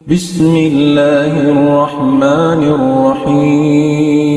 بسم الله الرحمن الرحيم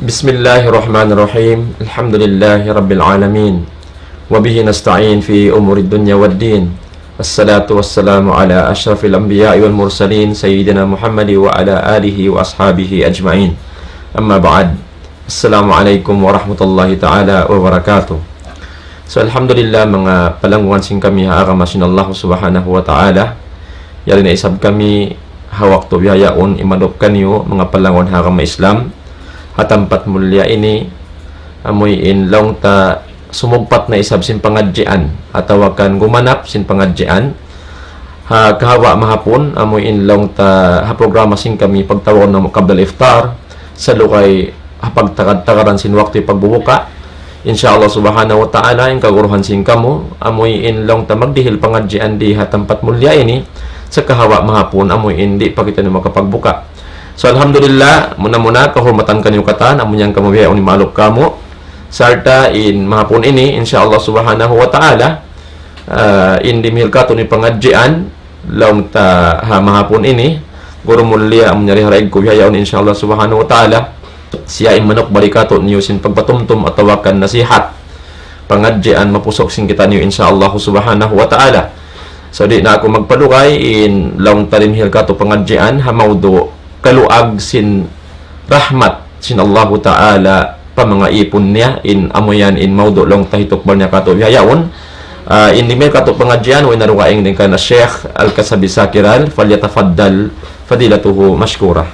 Bismillahirrahmanirrahim. Alhamdulillahi Rabbil Alamin. Wabihi nasta'in fi umuri dunya wad din. Assalatu wassalamu ala ashrafil anbiya'i wal mursalin Sayyidina Muhammadi wa ala alihi wa ashabihi ajma'in. Amma ba'd. Assalamualaikum warahmatullahi ta'ala wabarakatuh. So alhamdulillah mga palangguan sing kami haagamasin Allah subhanahu wa ta'ala. Yari na isab kami hawak to biyayaon imadop kanyo mga palangon hagama Islam. Hatampat mulya ini amoy inlong ta sumugpat na isab sin pangadjian atawakan gumanap sin pangadjian ha kahawa mahapon amoy inlong ta ha programa sin kami pagtawon na kabdal iftar sa lukay hapagtakad-takaran sin waktu pagbubuka insyaallah subhanahu wa ta'ala in kaguruhan sin kamo amoy inlong ta magdihil pangadjian di hatampat mulya ini sa kahawa mahapon amoy hindi pa kita na makapagbuka. So alhamdulillah muna kahormatan kanyo kata namun yang kamu biya ni maluk kamu sarta in mahapon ini insyaallah subhanahu wa ta'ala in dimil kato ni pangadjian laung ta ha mahapon ini guru mulia amnyari haraig ko biya insyaallah subhanahu wa ta'ala siya manok barikato niyo sin pagpatumtum atawakan nasihat pangadjian mapusok sin kita niyo insyaallah subhanahu wa ta'ala. So di na ako magpalukay in laung talimhil kato pangadjian ha maudo kaluag sin rahmat sin Allah Ta'ala pa mga ipon niya in amoyan in maudo long tahitok niya kato biyayaon in email kato pangadjian o inarukaing din ka na Sheikh Al-Kasabi Sakiral falyatafaddal fadilatuhu mashkura.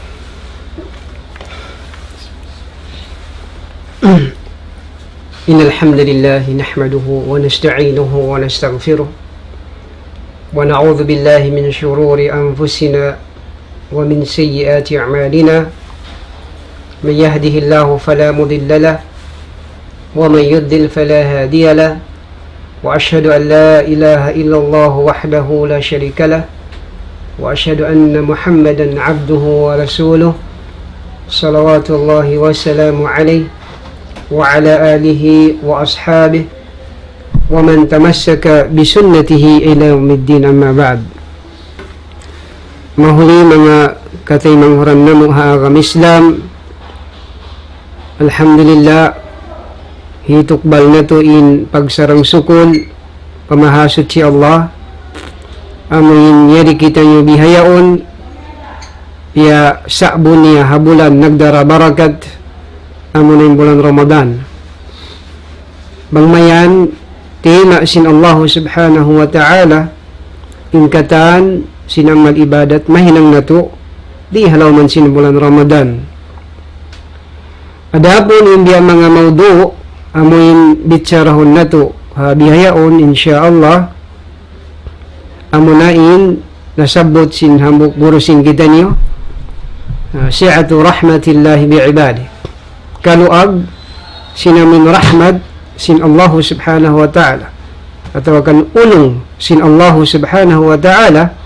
Innal hamdalillah nahmaduhu wa nasta'inuhu wa nastaghfiruh wa na'udzu billahi min shururi anfusina ومن سيئات أعمالنا من يهده الله فلا مضل له ومن يضلل فلا هادي له وأشهد أن لا إله إلا الله وحده لا شريك له وأشهد أن محمدا عبده ورسوله صلوات الله وسلامه عليه وعلى آله وأصحابه ومن تمسك بسنته إلى يوم الدين. أما بعد, mahuli mga katay manghuran na muhaagam Islam, alhamdulillah hitukbal na to in pagsarang sukul pamahasot si Allah amoyin yari kita nyo bihayaon ya sa'bun niya habulan nagdara barakat amo na yung bulan Ramadan bangmayan tima sin Allah subhanahu wa ta'ala ingkatan sinamal ibadat mahinang nato di halaw man sin bulan Ramadan. Adapon hindi mga maudu amoyin bitsarahon nato bihayaon insyaallah amunain nasabot sin hambuk gurusin kita niyo si'atu rahmatillahi bi'ibadi kaluag sinamin rahmat sin Allah subhanahu wa ta'ala atau kan ulong sin Allah subhanahu wa ta'ala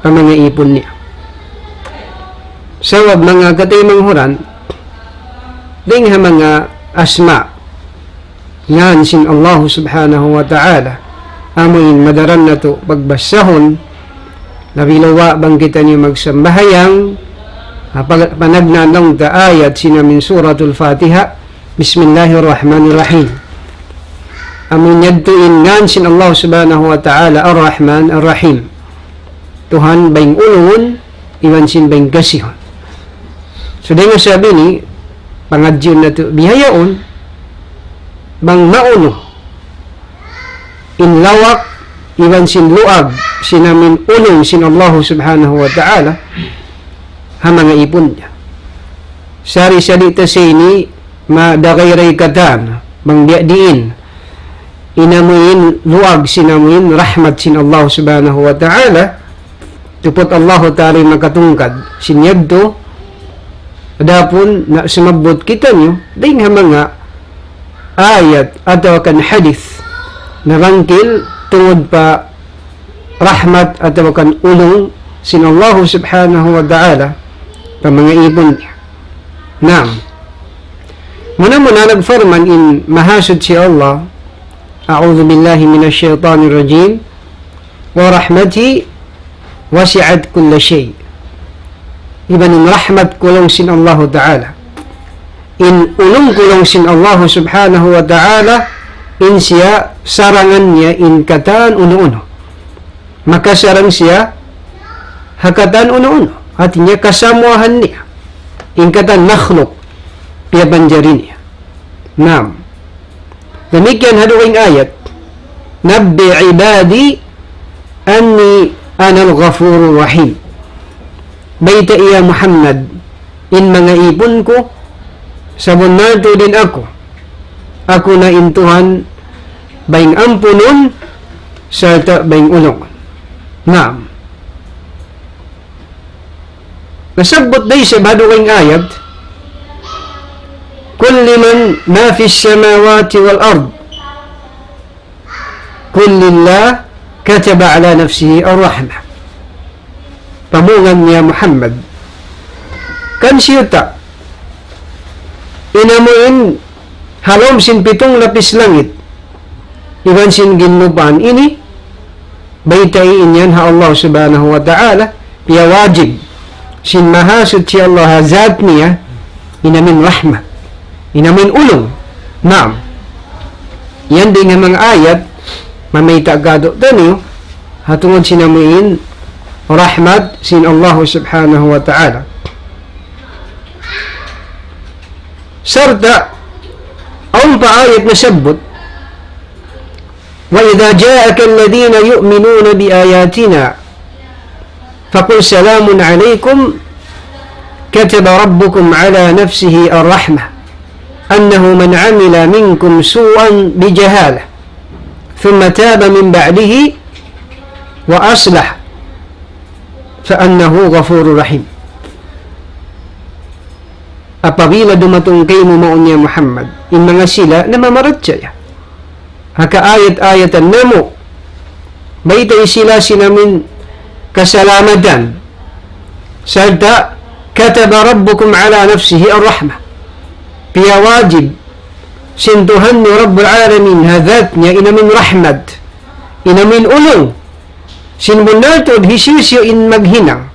ang mga ipon niya. Sawab mga katay manghuran, ding mga asma ngan sin Allah subhanahu wa ta'ala amoyin madaran na to pagbasahon labilawa bang kita niyo magsambahayang panagnanong ta ayat sinamin suratul Fatiha Bismillahirrahmanirrahim amoyin yadtuin ngan sin Allah subhanahu wa ta'ala Ar-Rahman Ar-Rahim Tuhan baing ulungon, iwan sin baing kasihon. So, dahil sabi ni, pangadyon na ito, bihayaon, bang mauno, inlawak, iwan sin luag, sinamin ulong sin Allah subhanahu wa ta'ala, ha mga ipon niya. sari salita sini madagayray katan mangbiadiin inamuin luag sinamuin rahmat sin Allah subhanahu wa ta'ala tupot Allah ta'ala makatungkad sinyagto adapun na sumabot kita nyo dahil nga mga ayat atau kan hadith na rangkil tungod pa rahmat atau kan ulong sin Allah subhanahu wa ta'ala pa mga ibon niya. Naam. Muna nagfarman in mahasud si Allah, a'udhu billahi minash shaitanir rajim, wa rahmati wasi'at kulla shay. Iban in rahmat kulong sin Allah ta'ala. In ulong kulong sin Allah subhanahu wa ta'ala, in siya sarangan niya in katan uno-uno. Makasarang siya hakatan uno-uno. At niya kasamuahan niya. In katan nakhluk. Piya banjarin niya. Naam. Demikian haduing ayat. Nabbi ibadi anni anal ghafurur rahim. Baita iya Muhammad. In mga ipon ko. Sabon nato din ako. Ako na intuhan baing ampunon sarta baing ulong. Naam. Nasabbot day sa baduing ayat, kulli man ma fi samawati wal ard kullillah kataba ala nafsihi ar-rahmah. Pamungan niya Muhammad kan siyuta inamuin halom sin pitong lapis langit iwan sin ginupan ini baytay inyan ha Allah subhanahu wa ta'ala piya wajib sin mahasud si Allah hazat niya inamin rahmah inamin ulong. Naam. Yan din nga mga ayat mamayta gado tanyo hatungod sinamuin rahmat sin Allah subhanahu wa ta'ala. Sarta ang paayat na sabot wa idha ja'aka alladhina yu'minuna bi ayatina faqul salamun alaykum kataba rabbukum ala nafsihi ar-rahmah annahu man 'amila minkum su'an bijahalah thumma taba min ba'dihi wa aslah fa annahu ghafurur rahim. Apabila dumatong kay mo maun niya Muhammad in mga sila na mamaratsa haka ayat-ayatan namo baytay sila sinamin kasalamatan sarta kataba rabbukum ala nafsihi ar-rahmah piya wajib sintuhan ni Rabbul Alamin hadat niya inamin rahmat inamin ulong sinmunatod hisisyo in maghinang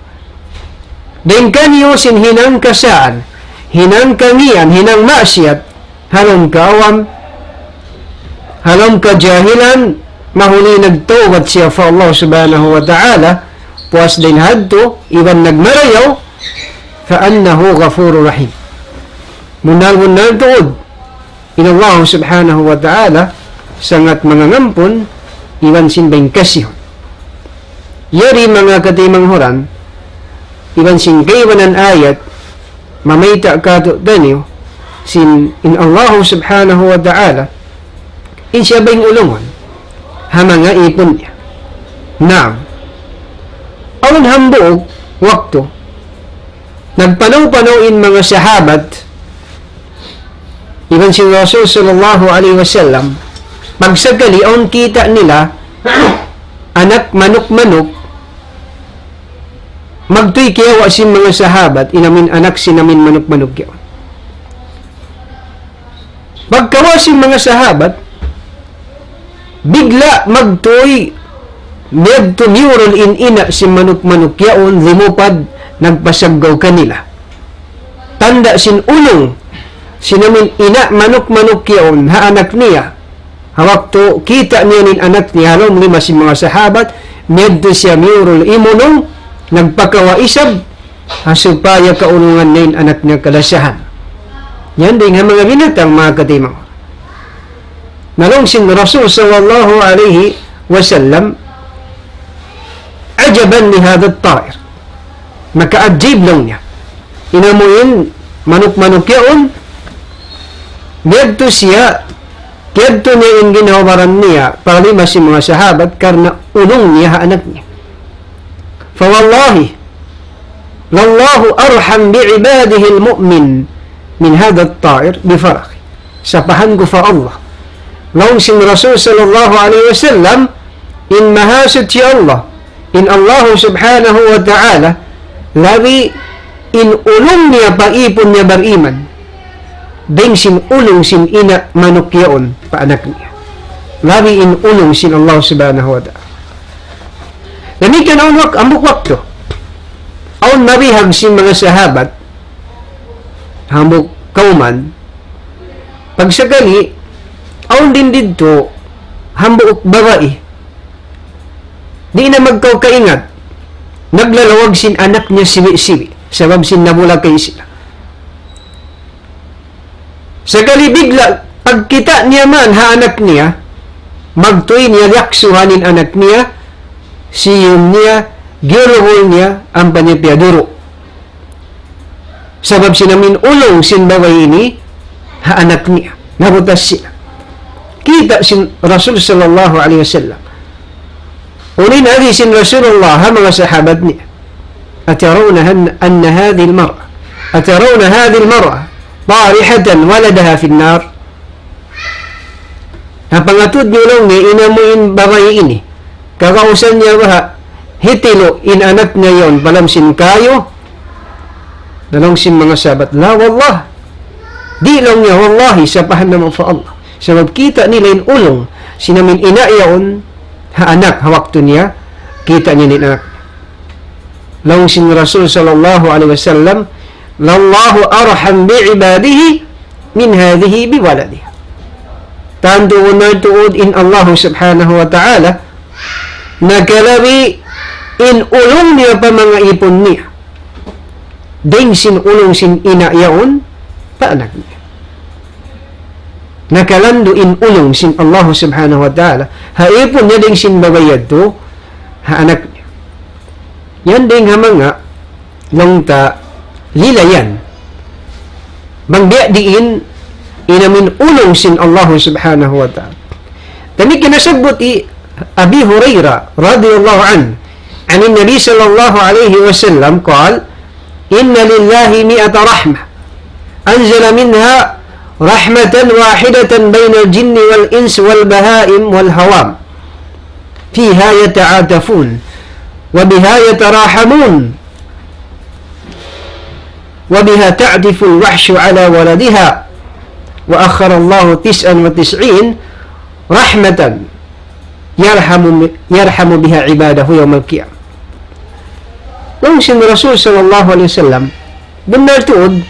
din kanyo sinhinang kasaan hinang kangian, hinang masyat, halong kaawam, halong kajahilan, mahuli nagtawad siya fa Allah subhanahu wa ta'ala, puas din hadto, iban nagmarayaw, fa annahu ghafurur rahim. Munal tuod, in Allah subhanahu wa ta'ala, sangat mga ngampon, iban sinbang kasihon. Yari mga katimang horan, iban singkaywanan ayat, mamayta kato danyo sin in Allah subhanahu wa ta'ala in siya ba'y ulungon ha mga ipon niya. Naam. Awan hambuog wakto nagpanaw-panaw in mga sahabat iban si Rasul sallallahu alaihi wasallam magsagali ang kita nila anak manok-manok magtuy kaya wasin mga sahabat inamin anak sinamin manok-manok kaya pagkawasin mga sahabat bigla magtuy medto mural in ina si manok-manok yaon limupad nagpasaggaw kanila tanda sin ulong sinamin ina manok-manok yaon ha anak niya hawakto kita niya nin anak niya halom lima si mga sahabat medto siya mural imunong nagpakawaisab supaya kaunungan na anak niya kalasahan. Yan din ang mga binatang mga katimang. Nalong sin Rasul sallallahu alaihi wasallam ajaban ni hadat ta'ir. Makaadjib lang niya. Inamuin manok-manok yaon, gedto siya, gedto niya yung ginawaran niya, palima si mga sahabat, karena ulong niya anak niya. Fawallahi, lallahu arham bi'ibadihi al-mu'min min hadha at-ta'ir bifaraki. Sapahan ko fa Allah. Laung sin Rasul sallallahu alaihi wasallam, in mahasud si Allah, in Allah subhanahu wa ta'ala, labi in ulong niya paipon niya bariman, ding sin ulong sin ina manok yaon pa anak niya. Labi in ulong sin Allah subhanahu wa ta'ala. Demikian ang waktu. Aun nabihag sin mga sahabat, hambuk kauman, pagsakali, aun din dito, hambuk babae, di na magkaw kaingat, naglalawag sin anak niya siwi-siwi, sabab sin nabulagay sila. Sakali bigla, pagkita niya man ha anak niya, magtuloy niya yaksuhanin anak niya, siyum niya, giruhol niya, ang panipyaduro. Sabab sinamin ulong sin babae ini, ha anak niya, nabutas sila. Kita sin Rasul sallallahu alaihi wasallam. Ulin hadi sin Rasulullah ha mga sahabat niya. Atarawna anna hadhihi al-mar'a, atarawna hadhihi al-mar'a tarihatan waladaha fi an-nar. Napangatud niyo lang ni inamuin babae ini. Kakausan niya ba hitilo in anak niya yon palamsin kayo. Dalong sin mga sahabat, la wallah. Di lang niya wallahi sapahan naman fa Allah. Sabab kita nila in ulong sinamin ina yaon ha anak hawakto niya kita niya ni anak. Laung sin Rasul sallallahu alaihi wasallam, lallahu arham bi'ibadihi min hadhihi biwaladiha. Tanduon na tuod in Allah subhanahu wa ta'ala, nagkalabi in ulong niya pa mga ipon niya. Ding sin ulong sin ina yaon pa anak niya. Nakalando in ulong sin Allah subhanahu wa ta'ala, haipon niya ding sin babayad to, ha anak niya. Yan ding ha mga langta lilayan. Mangbiya diin inamin ulong sin Allah subhanahu wa ta'ala. Kami kinasabot Abi Hurairah radhiyallahu an Nabi sallallahu alaihi wasallam qala inna lillahi mi'ata rahmah anzala minha rahmatan wahidatan bainal jinni wal ins wal bahaim wal hawam fiha yata'atafun wa biha yatarahamun wa biha ta'difu al-wahshu ala waladiha wa akhara Allah 99 rahmatan yarhamu biha ibadahu yawm al-qiyamah. Nung sin Rasul sallallahu alaihi wasallam benar tuod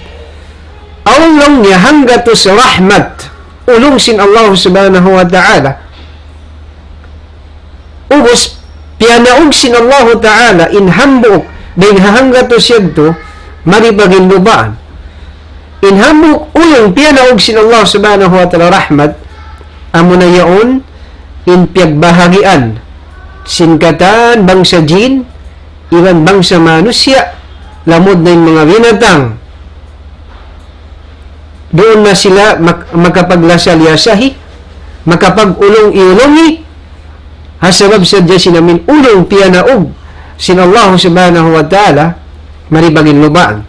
awang niya hanggat sa rahmat ulong sin Allah subhanahu wa ta'ala ubos piyanaog sin Allah ta'ala in hambuk dahil hanggat siya to maribagin lubaan in hambuk ulong piyanaog sin Allah subhanahu wa ta'ala rahmat amo na yaon in piyagbahagian sinkatan bangsa jin iwan bangsa manusya lamod na yung mga binatang doon na sila makapaglasal-yasahi makapag-ulong-iulongi hasabab sadya sinamin ulong piyanaog sin Allah subhanahu wa ta'ala maribagin lubaan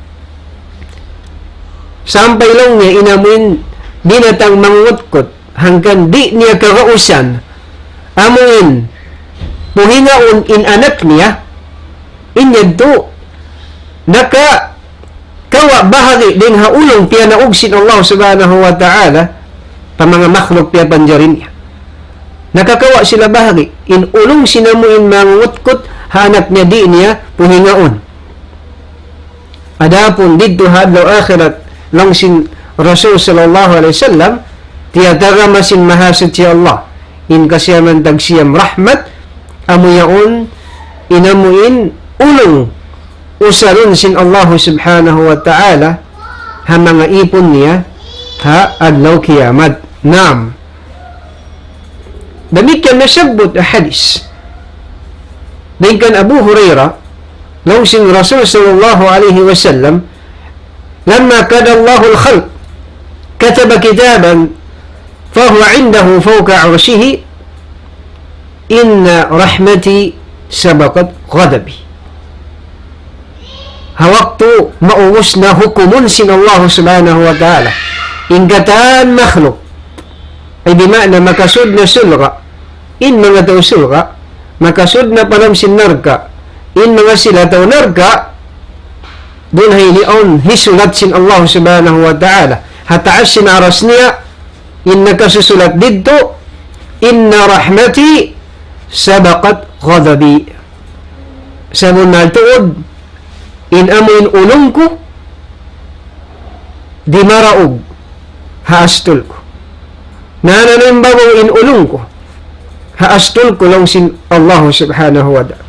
sampay lang niya inamuin binatang mangutkot hanggang di niya kakausan amuin puhingaon in anak niya inyad to naka kawa bahagi din haulong piyanaog sin Allah subhanahu wa ta'ala pa mga makhluk piya panjarin niya nakakawa sila bahagi in ulong sinamuin mangutkot hanak niya di niya puhingaon adapun didto hadlaw akhirat lang sin Rasul sallallahu alaihi wasallam tiyatara masin mahasad si Allah in kasyaman tagsiyam rahmat amuyaon inamuin ulong usaron sin Allah subhanahu wa ta'ala ha mga ipon niya ha adlaw kiyamat. Naam. Demikian nasabot na hadis dahil kan Abu Hurairah law sin Rasul sallallahu alaihi wasallam لما كاد الله الخلق كتب كتابا فهو عنده فوق عرشه إن رحمتي سبقت غضبي. Hawaktu maubos na hukumun sin Allah subhanahu wa ta'ala ingatan makhluk ay di na makasud na sulra in mga tao sulra makasud na palam sin narka in mga sila tao narka dun hay lion hisulat sin Allah subhanahu wa ta'ala hataas sin aras niya in nakasusulat dito inna rahmati sabaqat ghadabi sabon na tuod in amuin ulong ko di maraog haastol ko nananayin bago in ulong ko haastol ko lang sin Allah subhanahu wa ta'ala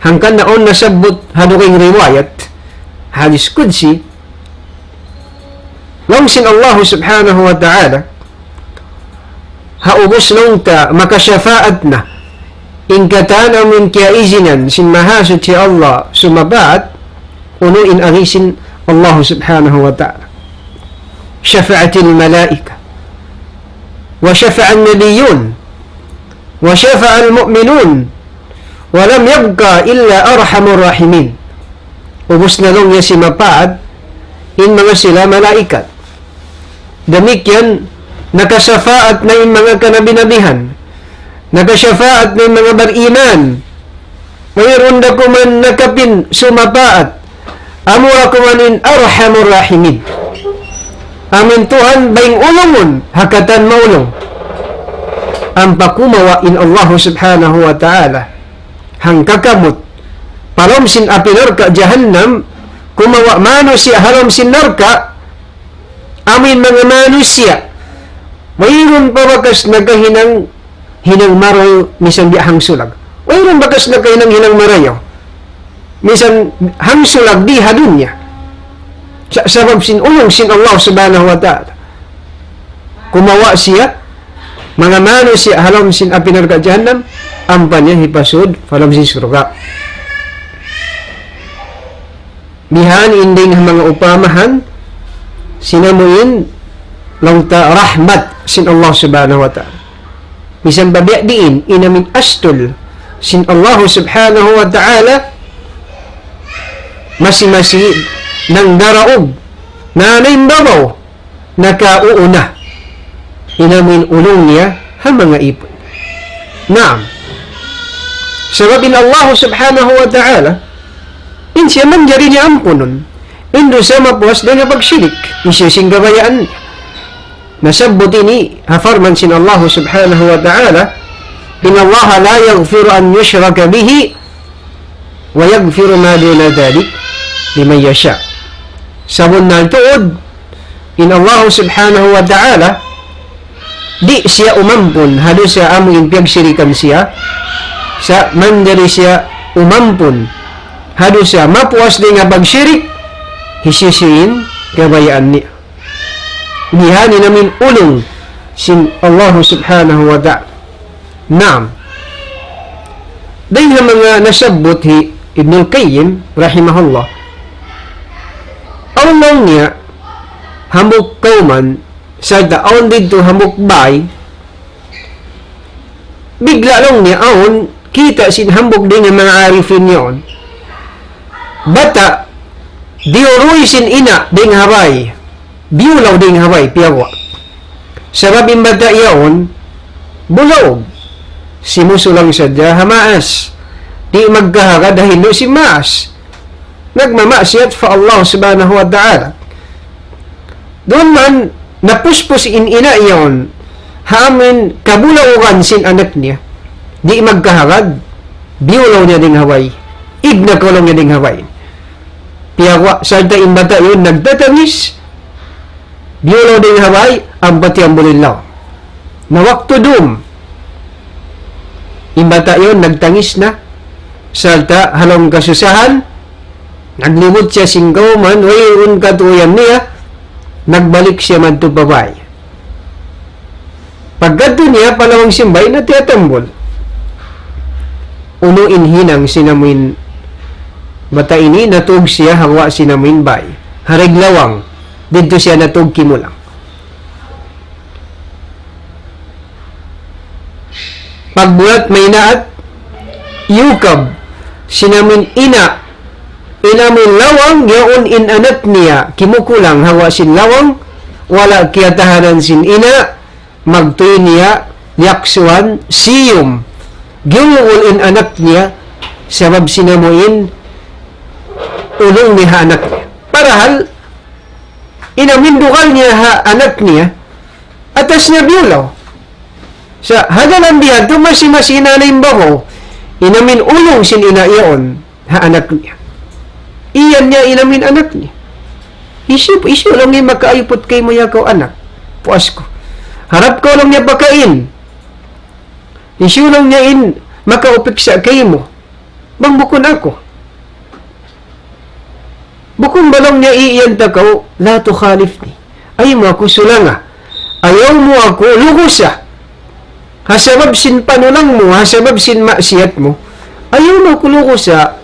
hangkan naon nasabot haduking riwayat hadis kudsi lang sin Allah subhanahu wa ta'ala haubos lang ta makasyafaat na ingkatan amin kaya izinan sin mahasud si Allah sumabat unuin arisin Allah subhanahu wa ta'ala syafa'atil malaika wa syafa'an nabiyun wa syafa'al mu'minun wa lam yabqa illa arhamur rahimin ubos na lang niya si mapaad in mga sila malaikat demikian nakasafaat na yung mga kanabinabihan nakasyafaat ng mga beriman mayroon na kuman nakapin sumapaat amura kumanin arhamur rahimin amin Tuhan baing ulungon hakatan maulong ang pakumawa in Allah subhanahu wa ta'ala hangkakamot palom sin apinarka jahannam kumawa mano siya halom sin narka amin mga manusia mayroon pa bakas nagahinang hinang marayo misang di hangsulag. Mayroon bakas na kayo ng hinang marayo misang hangsulag di hadunya. Sabab sin ulong sin Allah subhanahu wa ta'ala. Kumawa siya mga mano siya halom sin apinarka jahannam ampan niya hipasud falom sin surga. Bihan inding mga upamahan sinamuin lang ta rahmat sin Allah subhanahu wa ta'ala. Misang babiak diin inamin astol sin Allah subhanahu wa ta'ala masi-masi ng daraog nanay babaw nakauuna inamin ulong niya ang mga ipon. Naam sababin Allah subhanahu wa ta'ala in siya man jari niya ampunon indo sa mapuas na pagsyirik isya singgabayaan niya nasabot ini hafarman sin Allah subhanahu wa ta'ala inna Allah la yaghfiru an yushraka bihi wa yaghfiru ma duna dhalik liman yasha. Sabon na tuod inna Allah subhanahu wa ta'ala di siya umampun hado sa amo impyag sirikan siya sa mandari siya umampun hado sa mapuas din nga pagsyirik hisisiin kabayaan niya bihani namin ulong sin Allah subhanahu wa ta'ala. Naam dahil mga nasabot hi Ibnul Qayyim rahimahullah aulaw niya hamok kauman sa daon dito hamok bay bigla lang niya aon kita sin hambog din ng mga arifin niyon bata diuruy sin ina ding haray biulaw ding haray piyawa sabab imbata iyaon bulaog si muso lang sadya hamaas di magkahaga dahil no si maas nagmamasyat fa Allah subhanahu wa ta'ala doon man napuspos in ina iyon hamin kabulaugan sin anak niya di magkahagad biulaw niya ding haway igna ko lang niya ding haway piyawa sadya imbata yun nagtatamis biulaw ding haway ang bati ang bulilaw na wakto dum imbata yun nagtangis na salta halong kasusahan naglimot siya singgaw man wayon katuyan niya nagbalik siya man to babay pagkato niya palawang simbay na tiyatambol uno inhinang sinamuin bata ini natug siya hawa sinamuin bay hariglawang, dito siya natugki mo lang. Pagbulat may naat, yukab, sinamin inamin lawang, yaon in anak niya, kimukulang hawa sin lawang, wala kiyatahanan sin ina, magtuy niya, yaksuhan, siyum, giyungul in anak niya, sabab sinamuin, ulong niya anak niya. Parahal, inamindukal niya anak niya, atas niya biyulaw. Sa hagalan diyan, tumasimasi na baho, inamin ulong sin ina iyon, anak niya. Iyan niya inamin anak niya. Isyo lang niya makaayupot kay mo yakaw anak. Puas ko. Harap ko lang niya pakain. Isyo lang niya makaupiksa kay mo. Bang bukon ako. Bukon ba lang niya iyan takaw, la to khalif ni. Ay mo ako sulanga. Ayaw mo ako lugusa. Hasabab sin panulang mo, hasabab sin maksiyat mo. Ayaw mo ako lugusa.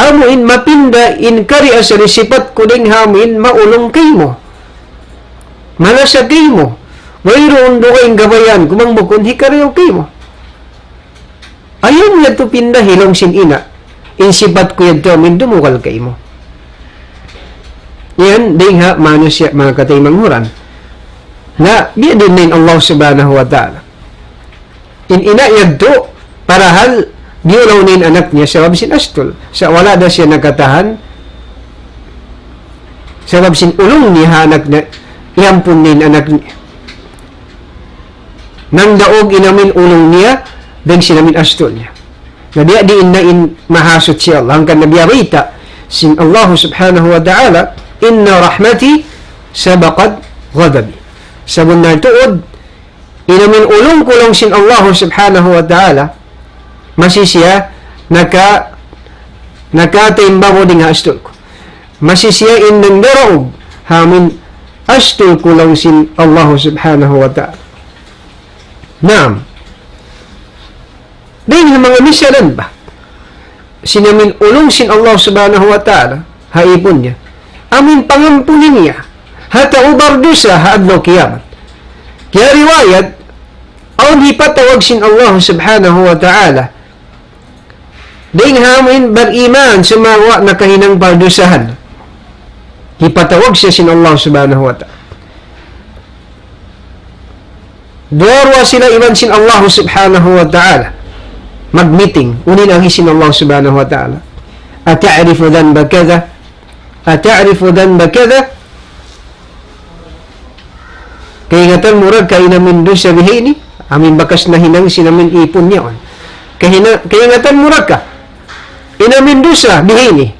Amuin mapinda in kari asari sipat kuning hamin maulong kay mo. Malasa kay mo. Mayroon do kayong gabayan kumang bukon hikariyo kay mo. Ayaw mo yato pinda hilong sin ina. In sipat ko yato amin dumukal kay mo. Yan, ding ha, manusya mga katay manghuran. Na, biya din Allah subhanahu wa ta'ala. In ina yato, parahal, biyulaw nin anak niya sabab sin astol. Sa wala na siya nagkatahan, sabab sin ulong niya anak na, iyampun nin anak niya. Nang daog inamin ulong niya, dan sinamin astol niya. Na diya diin na mahasot siya Allah. Hanggang nabiyarita, sin Allah subhanahu wa ta'ala, inna rahmati sabaqad ghadabi. Sabon na tuod, inamin ulong kulong sin Allah subhanahu wa ta'ala, masisiya nakatimba mo ding astol ko. Masisiya nang daraog hamin astol ko lang sin Allah subhanahu wa ta'ala. Naam. Dahil mga misalan ba? Sinamin ulong sin Allah subhanahu wa ta'ala, haipon niya. Amin pangampunin niya. Hata ubardusa haadlaw kiyamat. Kaya riwayat, aun hipatawag sin Allah subhanahu wa ta'ala, ding hamin beriman sumawa na kahinang pardusahan. Hipatawag siya sin Allah subhanahu wa ta'ala. Duwarwa sila iman sin Allah subhanahu wa ta'ala. Mag-meeting. Unin ang sin Allah subhanahu wa ta'ala. Ata'rifu dhanba kada? Ata'rifu dhanba kada? Kaingatan murag kainamin doon sa bihini. Amin bakas na hinang sinamin ipon niya. Kaingatan murag ka. Inamin doon sa bihini.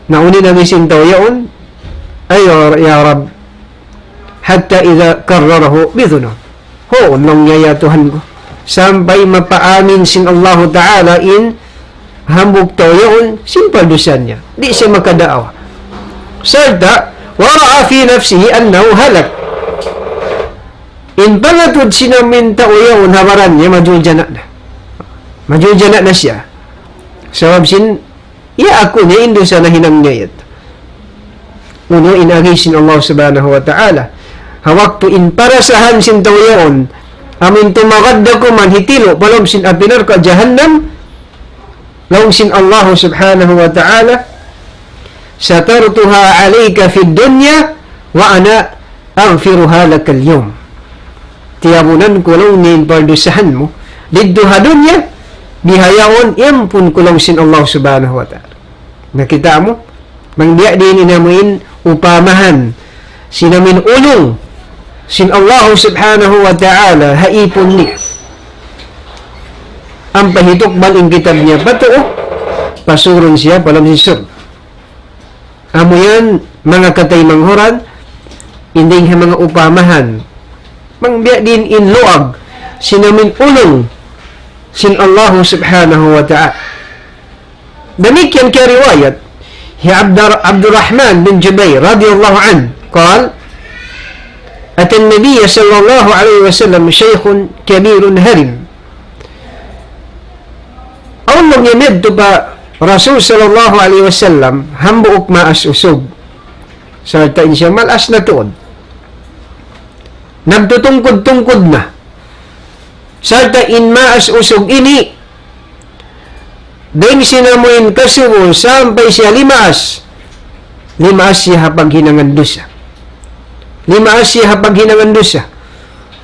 Naunin namin sintaw yaon. Ay, ya Rab. Hatta idha karrarahu bidhuno. Ho, nang yayatuhan ko. Sampai mapaamin sin Allah Ta'ala in hambog taw yaon, simpal dusan niya. Di siya makadaawa. Sarta, wara'a fi nafsihi annahu halak. In pangatod sinamin tao yaon, hawaran niya, majujana na. Majujana na siya. Sabab sin, ako niya, indo sa nahinang niya ito. Uno, inagay sin Allah subhanahu wa ta'ala. Hawak to in parasahan sin tao yaon, amin tumakadda ko man hitilo, palom sin apinar ka jahannam, laong sin Allah subhanahu wa ta'ala, satartuha alayka fi dunya, wa ana aghfiruha lakal yawm. Tiyabunan ko lang nin pardusahan mo, diddo ha dunya, bihayaon, yampun ko lang sin Allah subhanahu wa ta'ala. Nakita mo? Mangdiya din inamuin upamahan, sinamin ulong, sin Allah subhanahu wa ta'ala, haipon niya. Ang pahitok baling kitab niya, patuo, pasuron siya, palam si sur. Amo yan, mga katay manghuran, hindi mga upamahan, mangbiya din inluag, sinamin ulong, sin Allah subhanahu wa ta'ala. Demikian kaya riwayat, Abdurrahman bin Jubair radiyallahu an, قال أتى النبي صلى الله عليه وسلم شيخ كبير هرم. أولا يمد با رسول صلى الله عليه وسلم همبؤك ما أسأسوب sartain siya malas na tuod. Nagtutungkod-tungkod na. Sartain maas usog ini. Dahil sinamuin kasubo, sampay siya limaas. Limaas siya hapag hinangan dosa. Limaas siya hapag hinangan dosa.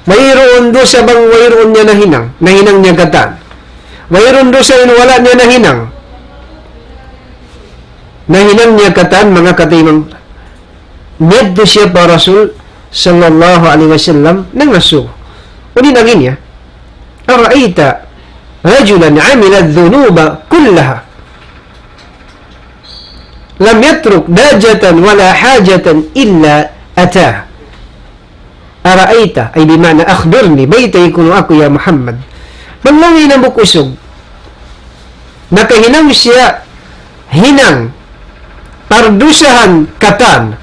Mayroon dosa bang mayroon niya na hinang niya gatan. Mayroon dosa rin wala niya na hinang niya katan, mga katimang. Medyo siya pa Rasul sallallahu alaihi wasallam nang nasu. Uli naging niya, Ara'ita rajulan amila dhunuba kullaha lam yatruk dajatan wala hajatan illa atah. Ara'ita ay bimana akhbirni, baytay kuno ako ya Muhammad. Manlangi na bukusog. Nakahinang siya hinang pardusahan katan.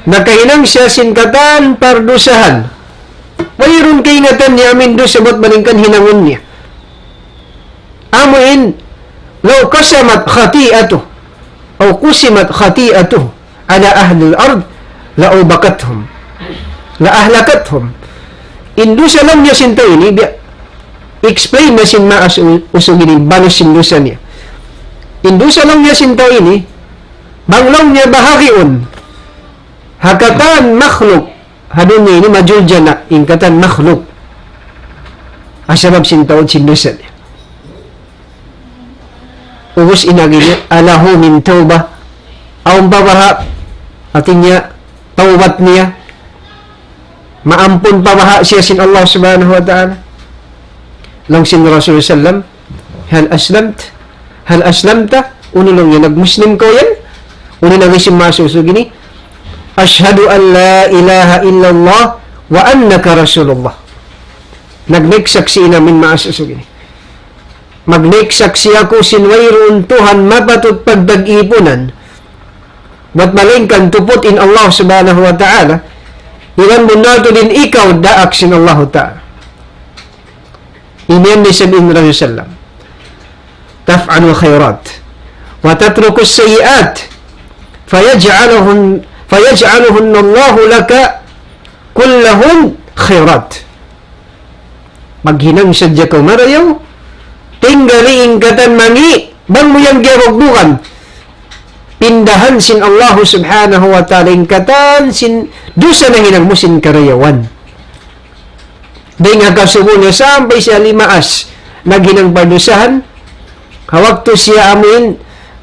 Nakahinang siya sinkatan pardusahan. Mayroon kaingatan niya amin do sabot balingkan hinangon niya. Amuin law kasamat khati'atuh o kusimat khati'atuh ala ahli al-ard la ubakathum la ahlakathum. Indusa lang niya sinta ini explain na sin maas usugini banos sindusa niya. Indusa lang niya sinta ini banglang niya bahagiun hakatan makhluk hadun niya ini majulja na ingkatan makhluk asabab sintaod sindusa niya. Ubus inagi niya alahu min tawbah aung babaha ating niya tawbat niya maampun pabaha siya sin Allah subhanahu wa ta'ala. Lang sin Rasulullah sallam hal aslamta unulong niya nagmuslim ko yan unulong isim masuso gini ashhadu an la ilaha illallah wa annaka rasulullah. Nagniksaksi namin maasuso gini magniksaksi ako sinwayroon Tuhan mapatut pagdag-ipunan ba't malingkan tuputin Allah subhanahu wa ta'ala ilan mo nato din ikaw daak sin Allah ta'ala. Imen ni sabihin Rasulullah sallam taf'alu khairat wa tatruku sayiat fayaj'aluhun Allah laka kullahun khairat. Maghinang sadya ka marayaw tinggaliin katan mangi bang mo yung giyabagbukan pindahan sin Allah subhanahu wa ta'ala ingkatan sin dusa na hinang mo sin karayawan. Dahil nga kasubo niya sampay siya limaas naghinang padusahan hawag to siya amin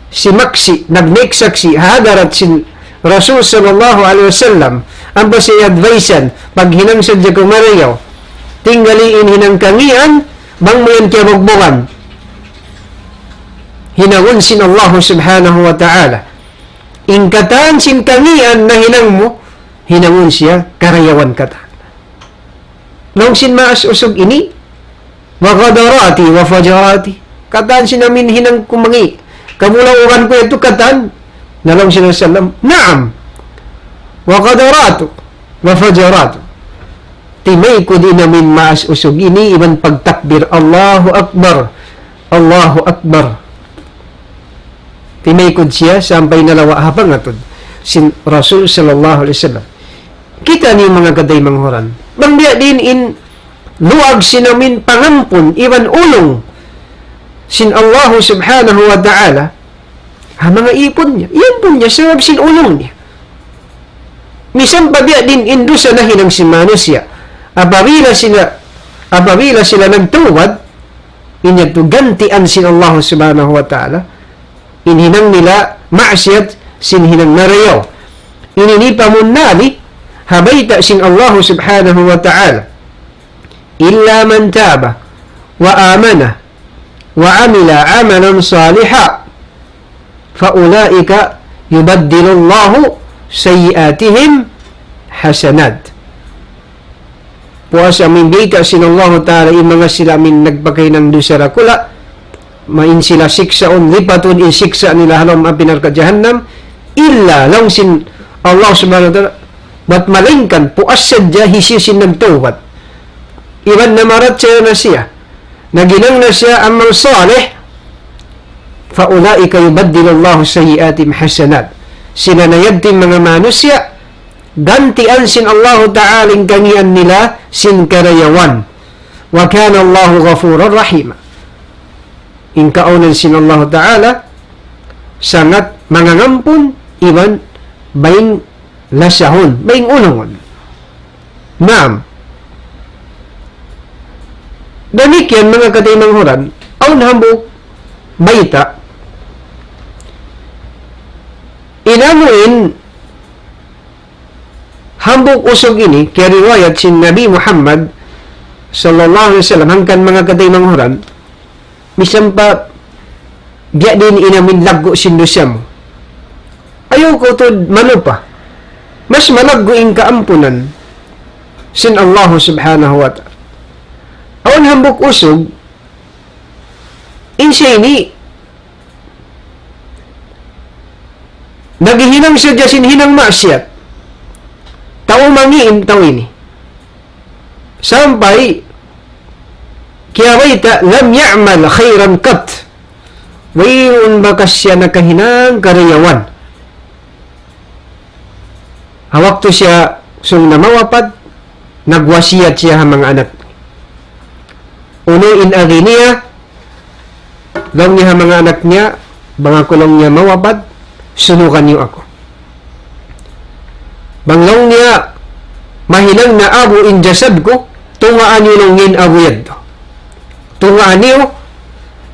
si maksi nagniksaksi hadarat sin Rasul sallallahu alaihi wasallam ang ba siya advisean pag hinang sadya kumarayaw tinggaliin hinang kangian bang mo yan kiyabagbukan hinangon sin Allah subhanahu wa ta'ala ingkatan sin kangian na hinang mo hinangon siya karayawan kata. Nung sin maas usog ini wa qadarati wa fajarati katan sin amin hinang kumangi kamulauran ko ito katan nalong sin sallam naam wa qadaratu wa fajaratu timay ko din namin maas usog ini iban pagtakbir Allahu Akbar Allahu Akbar timay ko siya sampay nalawa habang atod sin Rasul sallallahu alaihi wasallam. Kita ni mga kaday manghoran bang dia din in luag sinamin pangampun iban ulong sin Allah subhanahu wa ta'ala ha mga ipon niya iyan po niya sabab sin ulong niya misang pa dia din indusa na hinang si manusia apabila sila nagtuwad inyag to gantian sin Allah subhanahu wa ta'ala inhinang nila maasiyat sin hinang narayaw ininipa munali habayta sin Allah subhanahu wa ta'ala illa man taba wa amana wa amila amalan saliha faulaika yubaddilu Allahu sayiatihim hasanat. Puas amin bita sin Allah ta'ala yung mga sila amin nagpagay ng dusara kula main sila siksaon lipatun in siksa nila halam apinar ka jahannam illa lang sin Allah subhanahu wa ta'ala ba't malingkan puas sadya hisisin nagtuwat iban na marat siya na siya naginang na siya amal salih faulaika yubaddilu Allahu sayiatim hasanat sinanayad ting mga manusia, gantian sin Allah Ta'ala kangian nila sin karayawan. Wa kana Allahu ghafurur rahima. Inkaunan sin Allah Ta'ala, sangat mangangampun, iban baing lasahon, baing unangon. Naam. Demikian mga katimanghuran, aun hambuk baita, inamuin hambuk usog ini, kaya riwayat sin Nabi Muhammad sallallahu alaihi wasallam, hangkan mga katimanghuran, misam pa dia din inamin lago sin dosa mo. Ayaw ko to manupa. Mas malaggo ing kaampunan sin Allah subhanahu wa ta'ala. Awan hambuk usog, insya ini, naghihinang siya jasin hinang masyat, tao mangiin tao ini. Sampai, kaya waita, lam ya'mal khairan kat, wayun bakas siya nakahinang karayawan. Hawak to siya, sung namawapad, nagwasiyat siya mga anak. Uno in aginiya, lang niya mga anak niya, banga kulong niya mawabad, sunukan niyo ako. Banglaw niya, mahilang na abo in jasad ko, tungaan niyo nungin abo yan to. Tungaan niyo,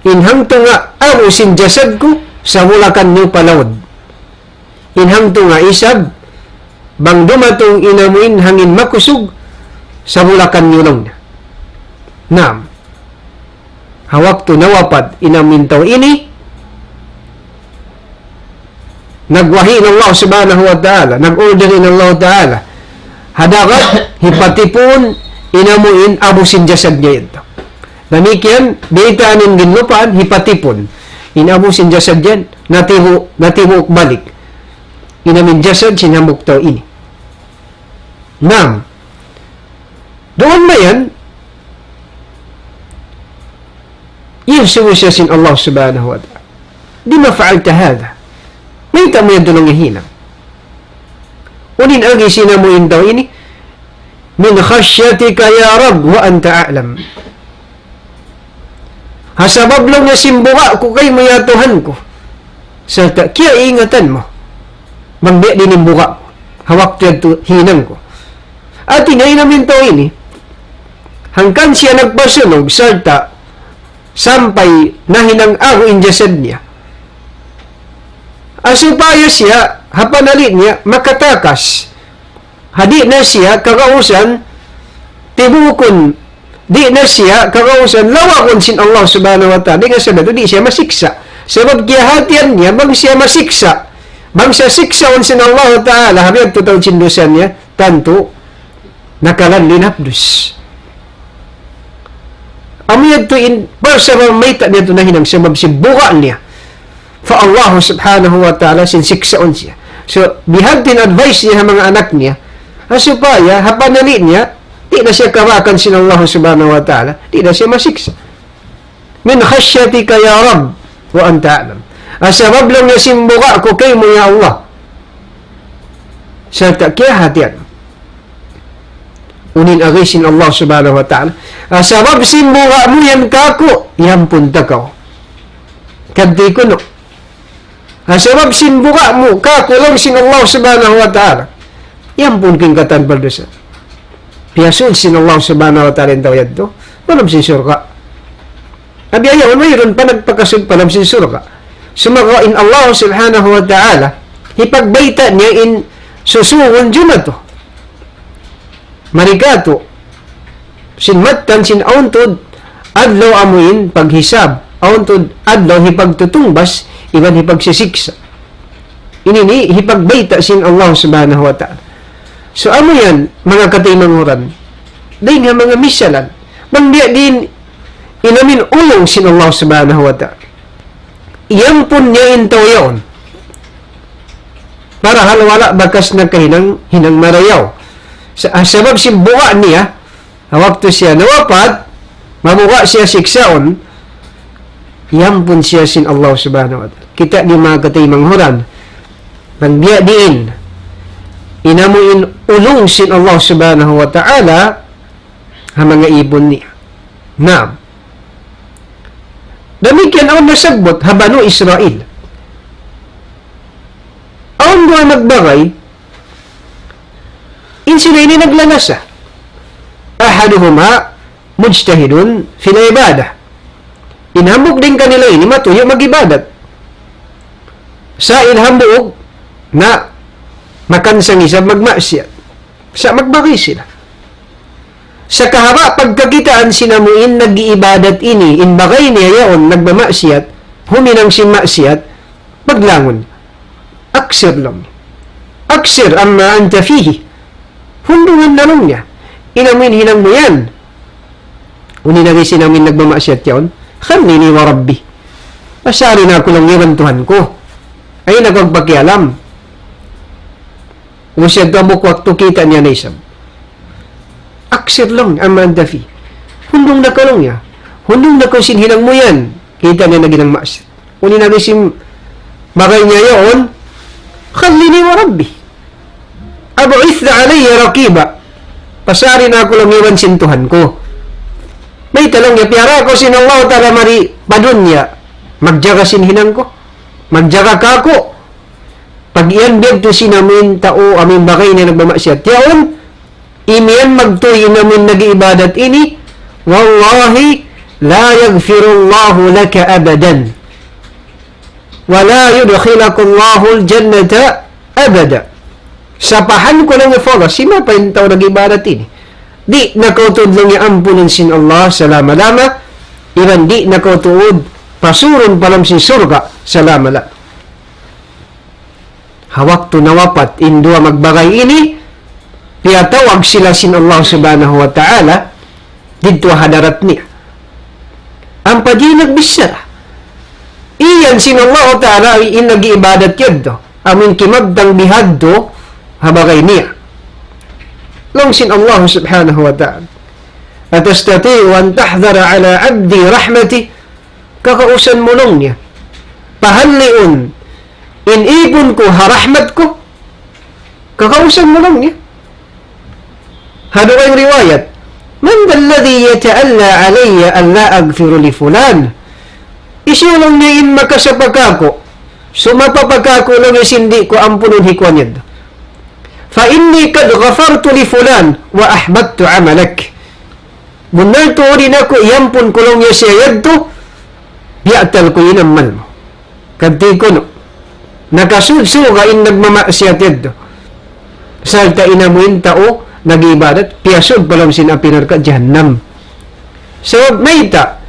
inhang tunga abo sin jasad ko, sa mulakan niyo palawad. Inhang tunga isab, bang dumatong inamuin hangin makusog, sa mulakan niyo lang na. Naam. Hawak to nawapad inamintaw ini, nagwahi ng Allah subhanahu wa ta'ala, nag-order ng Allah ta'ala, hadagat, hipatipon, inamuin, abusin jasad niya ito. Damikian, daytaanin ginlupaan, hipatipon, inabusin jasad yan, natibuk balik. Inamin jasad, sinamuk taw ini. Naam. Doon ba yan, يرسل سياسين الله سبحانه وتعالى لما فعلت هذا ما يتأمو يدلون هنا ونين أغي سينامو إندو إني من خشيتك يا رب وأنت أعلم hasabab lang na simbuka ko kay mo ya Tuhan ko sa kaya ingatan mo magbiya din yung buka ko hawak to hinang ko at inay namin to ini hangkan siya nagpasunog sarta sampai nahinang ago in jasad niya. Asupaya siya, hapanali niya, makatakas. Hadi na siya, kakausan, tibukon, di na siya, kakausan, lawakon sin Allah subhanahu wa ta'ala. Di nga sabi, di siya masiksa. Sebab kihatian niya, bang siya masiksa. Bang siya siksaon sin Allah ta'ala, habiyag tutawid sin dosan niya, tanto, nakalan linapdus. Amiyad to in persama may ta niya to na hinang sabab si buka niya fa Allah subhanahu wa ta'ala sin siksaon siya. So bihag din advice niya mga anak niya asupaya hapanali niya di na siya kawakan sin Allah subhanahu wa ta'ala, di na siya masiksa. Min khasyatika ya Rabb wa anta a'lam. Asabab lang niya simbuka ko kay mo ya Allah. Sa takya hatian unin agisin Allah subhanahu wa ta'ala. Sabab simbuka mo yan kako, yan punta ka. Kaddi ko no. Sabab simbuka mo kako lang sin Allah subhanahu wa ta'ala. Yan pun king katan baldosa. Piyasun sin Allah subhanahu wa ta'ala yung tawad to. Walam sin surga. Abi ayaw, mayroon pa nagpakasud palam sin surga. Sumagain Allah subhanahu wa ta'ala, hipagbaita niya in susuhon dyan to. Marigato sinmatan sin auntod adlaw amuin paghisab auntod adlaw hipagtutungbas iban hipagsisiksa inini hipagbayta sin Allah subhanahu wa ta'ala. So amo yan mga katimanghuran day nga mga misalan mangdiya din inamin ulong sin Allah subhanahu wa ta'ala iyang pun niya intaw yaon para halwala bakas na kahinang hinang marayaw. Sabab si buka niya, waktu siya nawapad, mamuka siya siksaon, yampun siya sin Allah subhanahu wa ta'ala. Kita di mga katimanghuran, Magbiya diin. Inamuin ulong sin Allah subhanahu wa ta'ala ang mga ibon niya. Naam. Damikian ang nasagbot habano Israel. Aon doon magbagay, in sila ini naglanasa. Ahaduhuma mujtahidun fil ibadah. Inhambog din kanila ini matuyo mag-ibadat. Sa inhambuog na makansang isa magmasyat. Sa magbagay sila. Sa kahaba pagkakitaan sinamuin nag-iibadat ini, inbagay niya yaon nagmamasyat, huminang si masyat, maglangon. Aksir lang. Aksir amma anta fihi. Hundungan na lang niya. Inamin hinang mo yan. Uninagay sinamin nagmamasyat yaon, khamini wa rabbi. Pasari na ako lang iwantuhan ko. Ay nagpagpakialam. Usyad ka mo waktu kita niya na isang. Aksir lang ang mandafi. Hundong na kalong niya. Hundong na kung sinhinang mo yan. Kita niya na ginang masyat. Uni na isim bagay niya yun. Khalini wa rabbi. Abu'ith na alayya rakiba. Pasari na ako lang iwan sintuhan ko. May talong niya. Piyara ko sinallahu ta'ala mari padun niya. Magjaga sinhinang ko. Magjaga ka ko. Pag iyan biyag to sinamin tao amin bagay na nagmamasyat. Yaon, imian magtuloy namin nag-iibadat ini, wallahi, la yaghfirullahu laka abadan. Wala yudkhilakullahu al-jannata abada. Sapahan ko lang ifoga, sima pa yung tao nag-ibadat ini. Di nakautod lang yung ampunin sin Allah sa lama-lama, iban di nakautod, pasurun palam si surga sa lama-lama. Hawak to nawapat, indua magbagay ini, piyatawag sila sin Allah subhanahu wa ta'ala dito hadarat niya. Ang padi nagbisara. Iyan sin Allah ta'ala ay inag-iibadat yaddo. Amin kimagdang bihaddo habagay niya. Long sin Allah subhanahu wa ta'ala. Atastati'u an tahdara ala abdi rahmati, kakausan mo long niya. Pahanliun inipon ko harahmat ko, kakausan mo lang niya. Hado kayong riwayat, man dalladhi yata'alla alayya an la agfiru li fulan. Isulong niya in makasapagkako, sumapapagkako lang isindi ko ampunon hikwanyad. Fa inni kad ghafartu li fulan wa ahbattu amalak. Munal tuurin ako, iyampun ko lang niya siya yadto, biatal ko inamal mo. Kanti ko no. Nakasudsuga in nagmamasyat yadto. Salta inamuin tao, nag-ibadat, piyasod palam sinapinar ka, jahannam. Sabab mayta,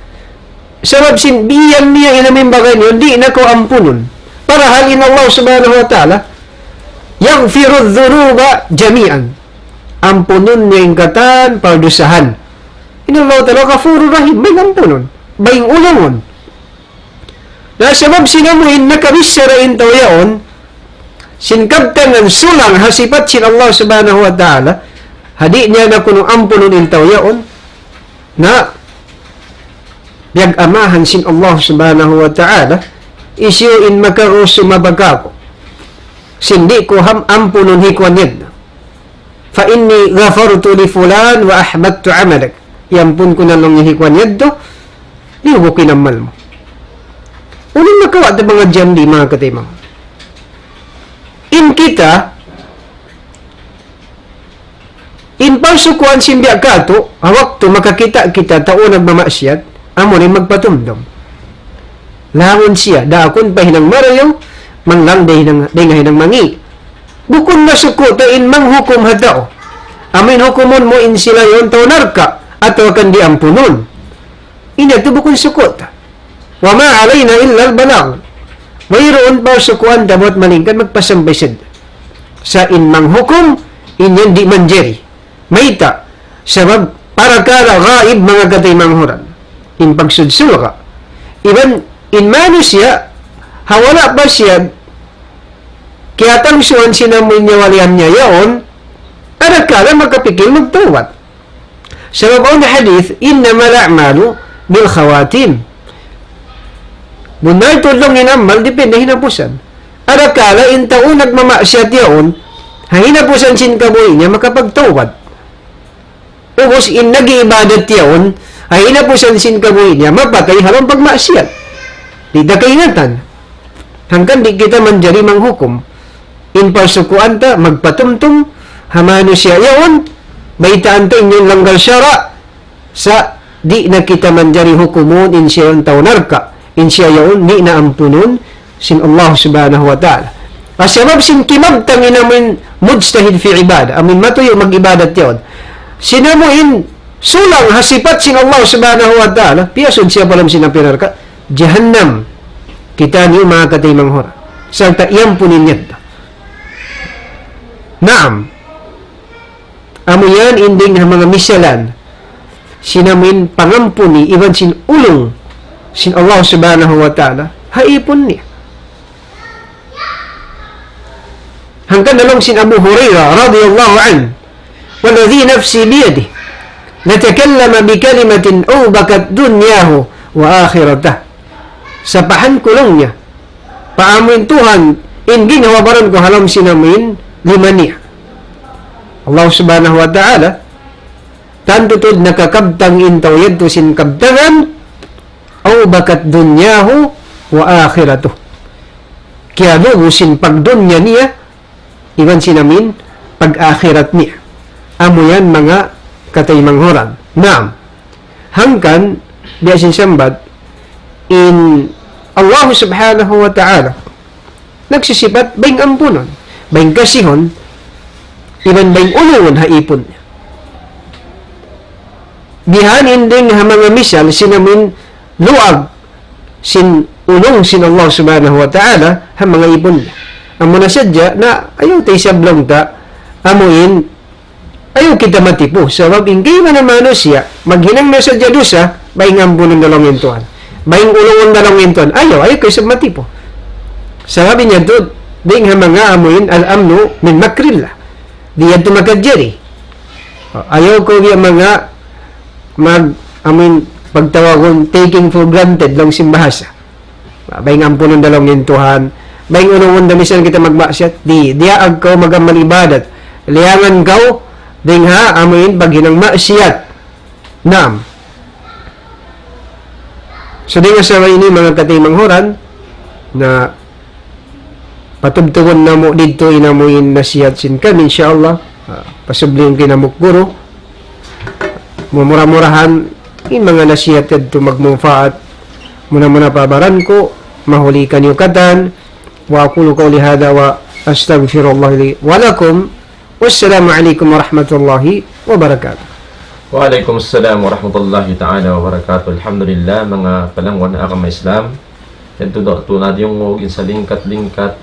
sabab sinbiyan niya inamin bagay niyo, di na ko ampunon. Para halin Allah subhanahu wa ta'ala, yaghfiru dhunuba jami'an. Ampunon niya yung katan, pardusahan. Allah ta'ala, kafuru rahim, may ampunon, may ulangon. Na sabab sinamuin nakabisarain tao yaon, sinkabtan ng sulang hasipat sin Allah subhanahu wa ta'ala, hadi niya na kunong ampunon in tao yaon, na yag-amahan sin Allah subhanahu wa ta'ala, isyo in makaruso mabagako, sindi ko ampunon hikwanid. Fa inni ghafartu li fulan wa ahbattu amalak. Yampun ko na lang yung hikwanid do, di ko kinamal mo. Unang nakawa at mga dyan di mga katimang. In kita, in pasukuan simbya kato, hawak to makakita kita tao nagmamasyat, amo rin magpatumdom. Langon siya, daakon pa hinang marayaw, manglang dahi ng mangi. Bukon na sukuta in manghukom hatao. Amin hukumon mo in sila yon tao narka, ato kan di ampunon. Ina to bukon sukuta. Wa ma alayna illa al-balag. Mayroon pa sukuan dapat malingkan magpasambaysid. Sa inmang hukom, inyan di manjeri. Mayta, sabab para kala gaib mga katay manghuran. In pagsudsul ka. Iban, in manusia, hawala pa siya, kaya tangsuan sinamoy niya walihan niya yaon, anak kala magkapikil magtawat. Sabab ang hadith, innama la'malu bil khawatim. Munay tulong inamal, depende hinapusan. Arakala, in taon nagmamasyat yaon, hahinapusan sin kabuhi niya, makapagtawad. Ubos, in nag-iibadat yaon, hahinapusan sin kabuhi niya, mapatay habang pagmasyat. Di da kaingatan. Hanggang di kita manjari manghukom. In pasukuan ta, magpatumtum, hamano siya yaon, baitaan ta inyong langgal syara, sa di na kita manjari hukumon, in siya yung taunarka, in siya yaon, di na ampunon, sin Allah subhanahu wa ta'ala. Asabab sin kimabtang inamin mujtahid fi ibada, amin matuyo mag-ibadat yun. Sinamuin sulang hasipat sin Allah subhanahu wa ta'ala, piyasod siya palam sinapirarka, Jahannam, kita niyo mga kataymang hora. Santa iyang punin niya. Naam. Amo yan, inding na mga misalan, sinamuin pangampuni, iban sin ulong, sin Allah subhanahu wa ta'ala, haipon niya. Hanggang nalong sin Abu Hurairah radiyallahu an, waladhi nafsi biyadi, natakallama bikalimatin ubakat dunyahu wa akhiratah. Sapahan ko lang niya, paamuin Tuhan, in ginawabaran ko halam sinamin, lima niya. Allah subhanahu wa ta'ala, tantutod nakakabtang intaw yadto sin kabtangan, ubakat dunyahu wa akhiratuh. Kaya lubusin pagdunya niya, iwan sinamin, pag-akhirat niya. Amo yan mga kataymanghoran. Naam. Hangkan, diya sinsambat, in Allah subhanahu wa ta'ala, nagsisipat, baing ampunon, baing kasihon, iban baing ulungon haipon niya. Bihanin din ha mga misal, sinamin luag, sin ulong sin Allah subhanahu wa ta'ala, ha mga ipon niya. Amo na sadya na ayaw tayo sablong ta, amuin, ayaw kita matipo. Sabab, ingay man naman siya, maghinang na sadya dosa, baing ampunon dalawang yentuan. Baing ulungon dalawang yentuan. Ayaw kayo sa matipo. Sabi niya to, ding ha mga amuin, al-amnu min makrilla. Diyan to makadjari. Ayaw ko yung mga pagtawagon, taking for granted lang simbahasa. Baing ampunon dalawang yentuhan, baing unong damisan kita magmasyat, diyaag ko magamal ibadat, liyangan ko, ding ha, amuin, pag hinang masyat, naam. So, di nga sa ini mga kataymanghoran, na patubtugon na mo dito, inamuin nasiyat sin kami, insyaAllah, pasubli yung kinamukguro, mumura-murahan, yung mga nasiyat ito magmufaat, muna-muna pabaran ko, mahuli kanyukatan, wa aqulu qawli hadha wa astaghfirullah li wa lakum. Wassalamu alaikum warahmatullahi wabarakatuh. Waalaikumsalam warahmatullahi ta'ala wabarakatuh. Alhamdulillah, mga palangwan na akam Islam. Yan tunad yung ngugin sa lingkat-lingkat.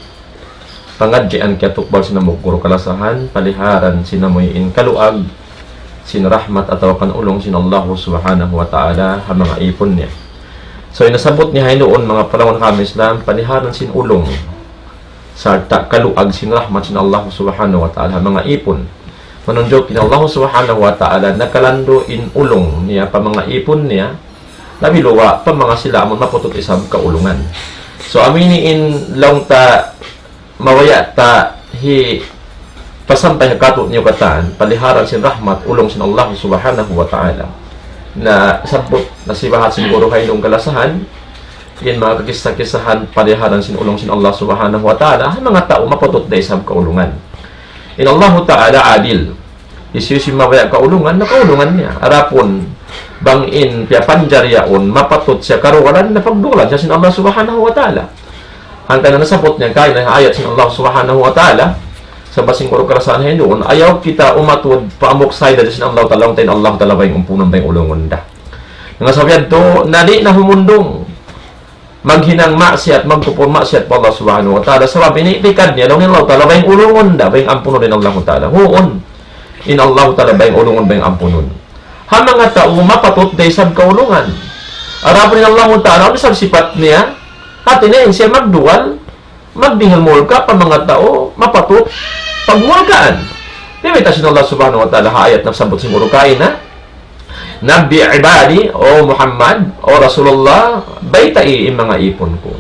Pangadjian kaya tukbal sinamukuro kalasahan, paliharan sinamuyin kaluag, sinrahmat atau kan ulong sin Allah subhanahu wa ta'ala, ha mga ipon niya. So, inasabot niya noon mga palangwan kami Islam, paliharan sin ulong, sarta kaluag sin rahmat sin Allah subhanahu wa ta'ala, mga ipon. Manunjok in Allah subhanahu wa ta'ala, nakalando in ulong niya, pa mga ipon niya, nabiluwa, pa mga sila amon maputot isang kaulungan. So, amini in laong ta, mawaya ta, pasampay katot niyo kataan, paliharan sin rahmat, ulong sin Allah subhanahu wa ta'ala, na sabot, nasibahat siguro kayo noong kalasahan, in mga kakisa-kisahan, paliharan sin ulong sin Allah subhanahu wa ta'ala, mga tao maputot na isang kaulungan. In Allah ta'ala adil. Isyu si mawaya kaulungan, nakaulungan niya. Arapon, bangin, piya panjaryaon, mapatot siya karuwalan na pagdulan siya sin Allah subhanahu wa ta'ala. Hanggang na nasapot niya, kaya na ayat sin Allah subhanahu wa ta'ala, sa basing kuro karasan doon, ayaw kita umatod, paamok say da sin Allah ta'ala, tayo Allah ta'ala ba yung umpunan ba yung ulungan da. Nga sabihan to, nadi na humundong, maghinang maksiat, magtupon maksiat pa Allah subhanahu wa ta'ala. Sabab, iniikad niya, nung Allah ta'ala, ba yung ulungon da, ba yung ampunon din Allah ta'ala. Huon, in Allah ta'ala, ba yung ulungon, ba yung ampunon. Ha mga tao, mapatot day sab kaulungan. Arapon din Allah ta'ala, ano sab sipat niya, hatinayin siya magduwal, magdingalmol ka, pa mga tao, mapatot, pagwalkaan. Dimita sin Allah subhanahu wa ta'ala, ayat na sabot siguro kain na, Nabi ibadi, o Muhammad, o Rasulullah, baytai yung mga ipon ko.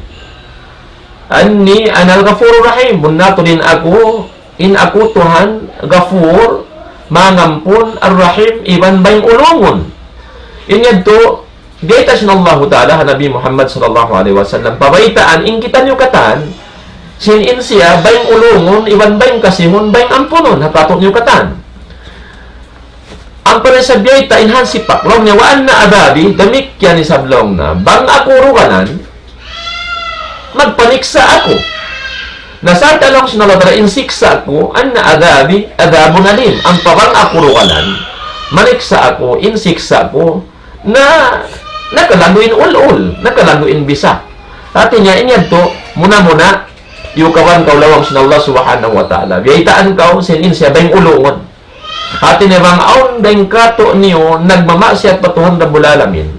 anni anal ghafurur rahim. Munato din ako, ako Tuhan, Ghafur, mangampun, ar-Rahim, iban bayang ulungon. Inyad to, gaita sinallahu ta'ala, Nabi Muhammad sallallahu alaihi wasallam, pabaitaan, ingkitan yung katan, sinin siya, bayang ulungon, iban bayang kasihon, bayang ampunon, hatatot yung katan. Ang parisabiyay ta inhan si paklong niya, waan na adabi, damik yan isablong na, bang ako ruganan, magpaniksa ako. Nasa talong sinalabara, insiksa ako, an na adabi, adabon alim. Ang pabang ako ruganan, maniksa ako, insiksa ako, na nakalaguin ul-ul, nakalaguin bisa. Ati niya, inyad to, muna-muna, yung kawan kaulawang sinallah subhanahu wa ta'ala. Biyaitaan ka, sinin siya, bayang ulungon. Ati niya bang aon dahing kato niyo, nagmamasya at patuhan na bulalamin.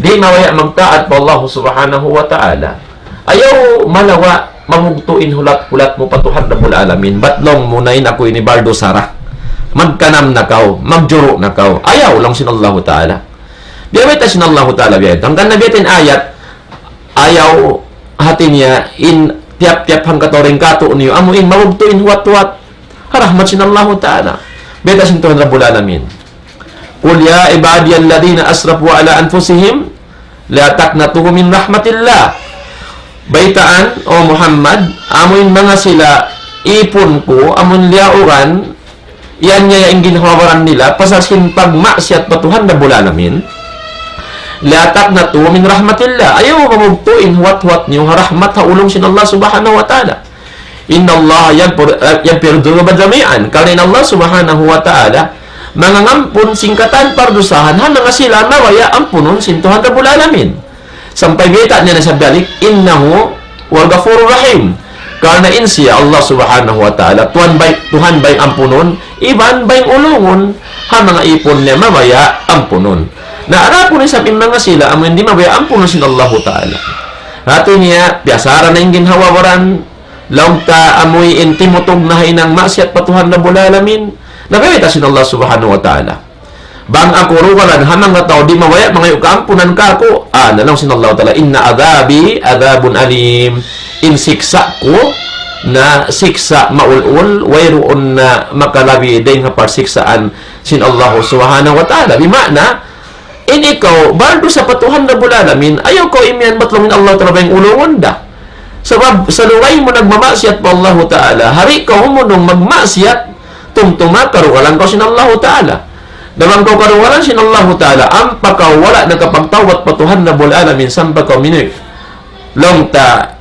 Di mawaya magtaat pa Allah subhanahu wa ta'ala. Ayaw malawa, mamugtuin hulat-hulat mo patuhan na bulalamin. Batlong munayin ako ni Bardo Sara. Magkanam na kaw, magjuro na kaw. Ayaw lang sinallahu ta'ala. Biyawit na sinallahu ta'ala biyawit. Ang kanabiyatin ayat, ayaw hati niya, in tiap-tiap hang katoring kato niyo, amuin mamugtuin huwat-huwat. Harahmat sinallahu ta'ala. Biyawit na sintuhan na bulalamin. Qul ya ibadiyal ladina asrafu ala anfusihim, la taqnatuhu min rahmatillah. Baitaan, o Muhammad, amuin mga sila, ipon ko, amun liauran, yan niya yung ginhawaran nila, pasasin pagmaksiyat patuhan na bulalamin, latak na to min rahmatillah. Ayaw mamugtuin, huwat-huwat niyo, rahmat haulong sin Allah subhanahu wa ta'ala. Inna Allah yagpirdu ba jami'an. Kalin Allah subhanahu wa ta'ala, mga ngampun, singkatan, pardusahan, mga sila nawaya ampunon, sintuhan na bulalamin. Sampay bita niya na sa balik, innahu wal ghafurur rahim. Karena insiya Allah subhanahu wa ta'ala, Tuhan bay ampunon, iban bay ulungon, mga ipon niya mabaya ampunon. Naarapo ni sa mga sila, amin hindi mabaya ampunon sin Allah ta'ala. Ato niya, piyasara na yung ginhawawaran, laong ta amoy intimutog na hinang masyat patuhan na bulalamin, nagawita sin Allah subhanahu wa ta'ala. Bang ako rugalan, hamang nga tao, di mawaya, mga yung kaampunan ka ako. Nalang sinallahu ta'ala, inna adabi, adabun alim, in siksa ko, na siksa maul-ul, wayroon na makalabi din nga parsiksaan sin Allah subhanahu wa ta'ala. Bimana, in ikaw, bardo sa patuhan na bulalamin, ayaw ko imian batlongin Allah ta'ala yung ulungon da. Sabab, sa luway mo nagmamasyat pa Allah ta'ala, hari ka humunong magmasyat, tumtuma, karugalan ko sin Allah ta'ala. Damang kau karuwalan sin Allah ta'ala, ang pagkawala na kapagtawat patuhan na bulalamin, sampa kau minuy. Long ta,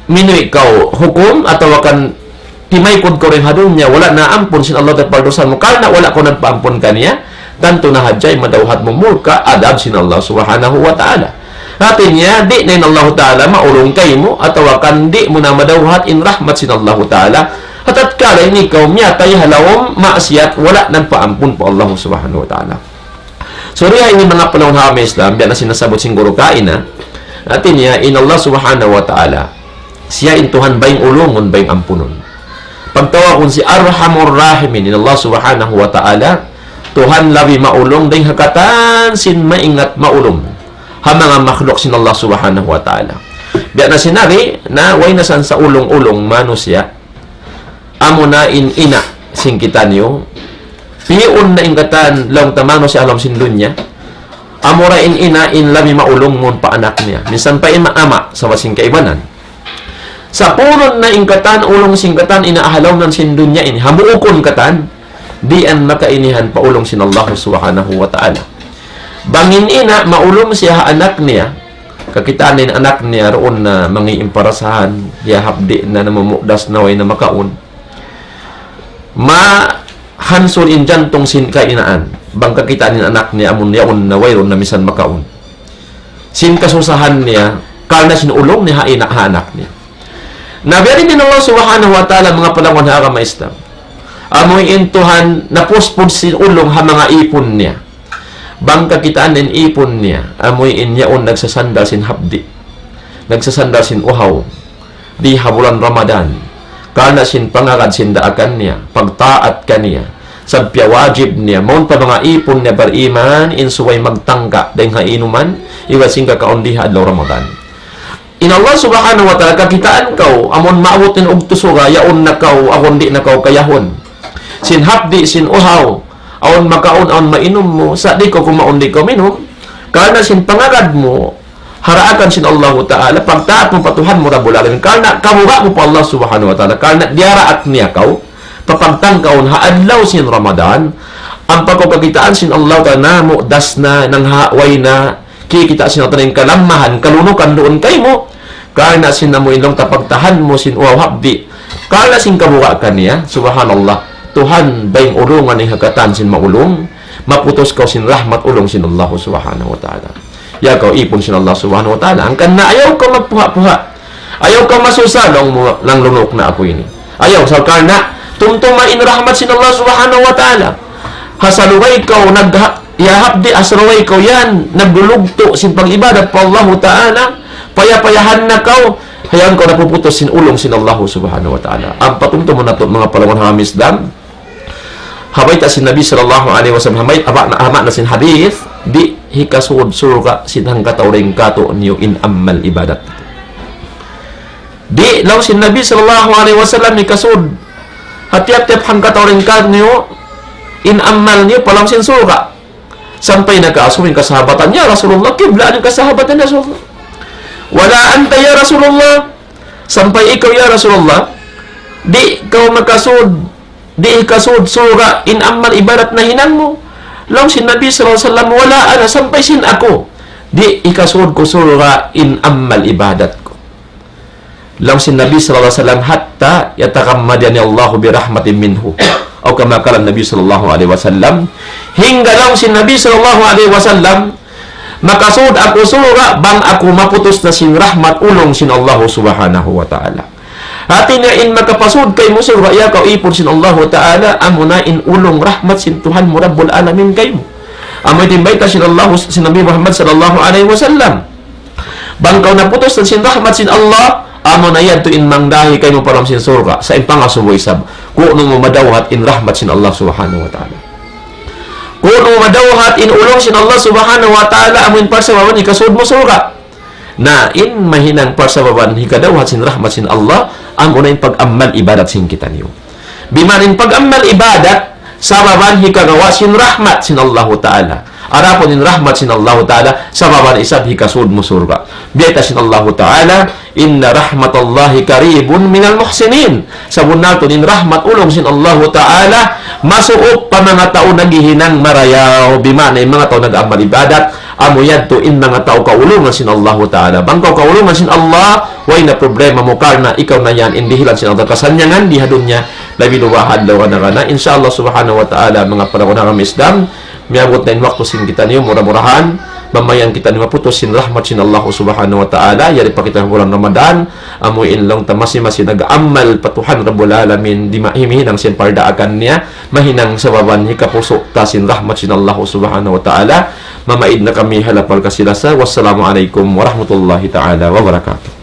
minuy kau hukum, atau akan timaykod ko rin hadun niya, wala na ampun sin Allah ta'ala pardosan mo, karena wala ko nagpaampun kaniya, tanto na hadjay madawhat mo murka, adab sin Allah subhanahu wa ta'ala. Natin niya, di na Allah ta'ala maulong kay mo, atau akan di mo na madawhat in rahmat sin Allah ta'ala, at kala ini ikaw miyatay halawom maasyat wala nagpaampun po Allah subhanahu wa ta'ala. So riya ini mga panahon ha may Islam biya na sinasabot siguro kain na natin niya in Allah subhanahu wa ta'ala siya intuhan bayang ulungon bayang ampunon. Pagtawakon si Arhamur Rahimin in Allah subhanahu wa ta'ala Tuhan labi maulong dahil hakatan sin maingat maulong ha mga makhluk sin Allah subhanahu wa ta'ala. Biya na sinari na way nasan sa ulong-ulong manusia amo na ina singkitan niyo piun na ingkatan lang tamano si alam sindunya amo ra ina labi maulong mon pa anak niya minsan pa ama sa wasing kaibanan sa punon na ingkatan ulong singkatan inaahalaw nan sindunya ini hamuukon katan di an makainihan pa ulong sin Allah subhanahu wa ta'ala bangin ina maulong siya anak niya kakitaan din anak niya roon na mangiimparasahan ya habdi na namumukdas na way na makaon hansun in jantong sin kainaan bang kakitaan ni anak niya amun yaon na wayron na misan makaon sin kasusahan niya karna sinulong ni haina anak niya nabiyari din Allah subhanahu wa ta'ala mga palangon ha ka maistam amoy intuhan na puspod sin ulong ha mga ipon niya bang kakitaan din ipon niya amoy in yaon nagsasandal sin habdi nagsasandal sin uhaw di habulan Ramadan karena sin pangagad sin daakan niya, pagtaat kaniya, sabya wajib niya, maun pa mga ipon niya beriman, insuway magtangka, dahil hainuman, iwasin ka kaundiha adlaw Ramadan. in Allah subhanahu wa ta'ala kakitaan kau amon maabutin og tusuga yaon na kau akon di na kau kayahon sin hapdi sin uhaw aon makaon aon mainom mo sa di ko kumaon di ko minom kana sin pangagad mo haraakan sin Allah ta'ala pagtaat mo patuhan mo rabbul alamin kana kamuga mo pa Allah subhanahu wa ta'ala kana diaraat niya kau papagtang kaon haadlaw sin Ramadan ang pagkakitaan sin Allah ta'ala mo das na nang haway na kikita sin taning kalamahan kalunukan doon kay mo kana sin mo ilong tapagtahan mo sin uwaw habdi kana sin kabuka kaniya subhanallah Tuhan bayang ulungan ni hagatan sin maulong maputos kau sin rahmat ulong sin Allah subhanahu wa ta'ala ya kau ipon sin Allah subhanahu wa ta'ala ang kana ayaw ka magpuha-puha ayaw ka masusalong mo lang lunok na ako ini ayaw sa kana tumtumain rahmat sin Allah subhanahu wa ta'ala hasaluway kau yahapdi asraway kau yan nagdulugto sin pag-ibadat pa Allah ta'ala payapayahan na kau hayaan kau napuputos sin ulong sin Allah subhanahu wa ta'ala ang patumto mo na to mga palawan hamisdam habay ta sin Nabi sallallahu alaihi wasallam habay ama na sin hadith di hikasud surga sin hang katawring kato niyo in amal ibadat di law sin Nabi sallallahu alaihi wasallam hikasud hatiap-tiap hang katawring kato niyo in amal niyo palang sin surga sampai nagkaasuhin kasahabatan niya Rasulullah kiblaan yung kasahabatan niya Rasulullah wala anta ya Rasulullah sampai ikaw ya Rasulullah di kau makasud di kasud surga in amal ibadat na hinang mo lang sin Nabi sallallahu alaihi wasallam wala ana sampai sin ako di ikasud ko surga in amal ibadat ko lang sin Nabi sallallahu alaihi wasallam hatta yatakammadani Allah bi rahmatin minhu o kama kala Nabi sallallahu alaihi wasallam hingga lang sin Nabi sallallahu alaihi wasallam makasud ako surga bang ako maputos na sin rahmat ulong sin Allah subhanahu wa ta'ala hati na in makapasud kay mo surga ya kau ipon sin Allah ta'ala amo na in ulong rahmat sin Tuhan mo rabbul alamin kay mo amo timbay ta sin Allah sin Nabi Muhammad sallallahu alaihi wasallam bang kau naputos na sin rahmat sin Allah amo na yan to in mangdahi kay mo param sin surga sa impangasuboy sab kung mo madawhat in rahmat sin Allah subhanahu wa ta'ala kung madawhat in ulong sin Allah subhanahu wa ta'ala amin parsababan ikasud mo surga na in mahinang parsababan hikadawhat sin rahmat sin Allah ang unayin pag-amal ibadat sin kita niyo bimanin pag-amal ibadat sababan hikagawa sin rahmat sin Allah ta'ala arapon in rahmat sin Allah ta'ala sababan isab hikasud mo surga biyata sin Allah ta'ala inna rahmatallahi karibun minal muhsinin sabun nato in rahmat ulong sin Allah ta'ala masuot pa mga tao naghihinang marayaw bimana yung mga tao nag-amal ibadat amo yan to in mga tao kaulungan sin Allah ta'ala bangkaw kaulungan sin Allah way na problema mo karna ikaw na yan indihilan sin Allah kasanyangan dihadun niya labi luwahad lawa na kana inshallah subhanahu wa ta'ala mga panahon ng Islam miabot na in wakto sin kita niyo murah-murahan mamayan kita ni maputos sin rahmat sin Allah subhanahu wa ta'ala yari pa kita bulan Ramadan amuin lang tamasi-masi nag-amal patuhan rabbul alamin di mahimihinang sin pardaakan niya mahinang sababan hikapuso ta sin rahmat sin Allah subhanahu wa ta'ala mamaid na kami halapal kasilasa wassalamu alaikum warahmatullahi ta'ala wabarakatuh